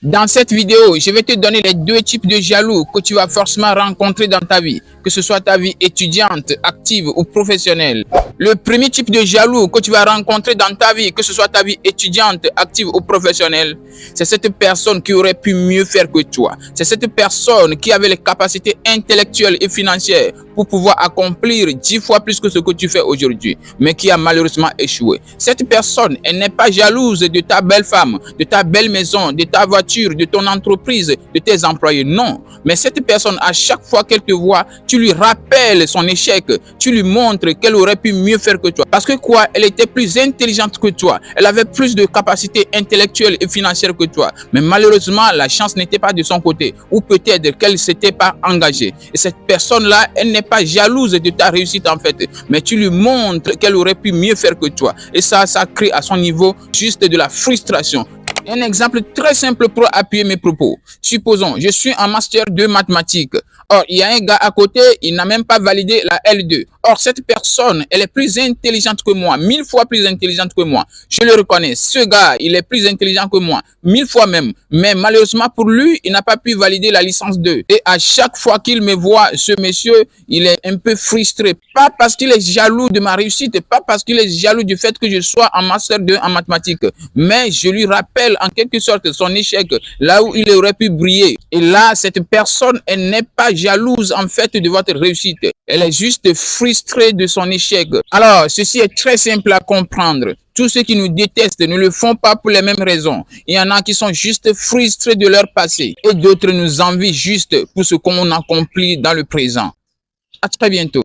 Dans cette vidéo, je vais te donner les deux types de jaloux que tu vas forcément rencontrer dans ta vie, que ce soit ta vie étudiante, active ou professionnelle. Le premier type de jaloux que tu vas rencontrer dans ta vie, que ce soit ta vie étudiante, active ou professionnelle, c'est cette personne qui aurait pu mieux faire que toi. C'est cette personne qui avait les capacités intellectuelles et financières pour pouvoir accomplir 10 fois plus que ce que tu fais aujourd'hui, mais qui a malheureusement échoué. Cette personne, elle n'est pas jalouse de ta belle femme, de ta belle maison, de ta voiture, de ton entreprise, de tes employés. Non, mais cette personne, à chaque fois qu'elle te voit, tu lui rappelles son échec, tu lui montres qu'elle aurait pu mieux faire que toi. Parce que quoi? Elle était plus intelligente que toi, elle avait plus de capacités intellectuelles et financières que toi. Mais malheureusement, la chance n'était pas de son côté, ou peut-être qu'elle ne s'était pas engagée. Et cette personne-là, elle n'est pas jalouse de ta réussite en fait, mais tu lui montres qu'elle aurait pu mieux faire que toi. Et ça crée à son niveau juste de la frustration. Un exemple très simple pour appuyer mes propos. Supposons, je suis en master 2 mathématiques. Or, il y a un gars à côté, il n'a même pas validé la L2. Or, cette personne, elle est plus intelligente que moi, 1000 fois plus intelligente que moi. Je le reconnais. Ce gars, il est plus intelligent que moi, 1000 fois même. Mais malheureusement pour lui, il n'a pas pu valider la licence 2. Et à chaque fois qu'il me voit, ce monsieur, il est un peu frustré. Pas parce qu'il est jaloux de ma réussite, pas parce qu'il est jaloux du fait que je sois en master 2 en mathématiques. Mais je lui rappelle en quelque sorte son échec, là où il aurait pu briller. Et là, cette personne, elle n'est pas jalouse en fait de votre réussite. Elle est juste frustrée de son échec. Alors, ceci est très simple à comprendre. Tous ceux qui nous détestent ne le font pas pour les mêmes raisons. Il y en a qui sont juste frustrés de leur passé et d'autres nous envient juste pour ce qu'on accomplit dans le présent. À très bientôt.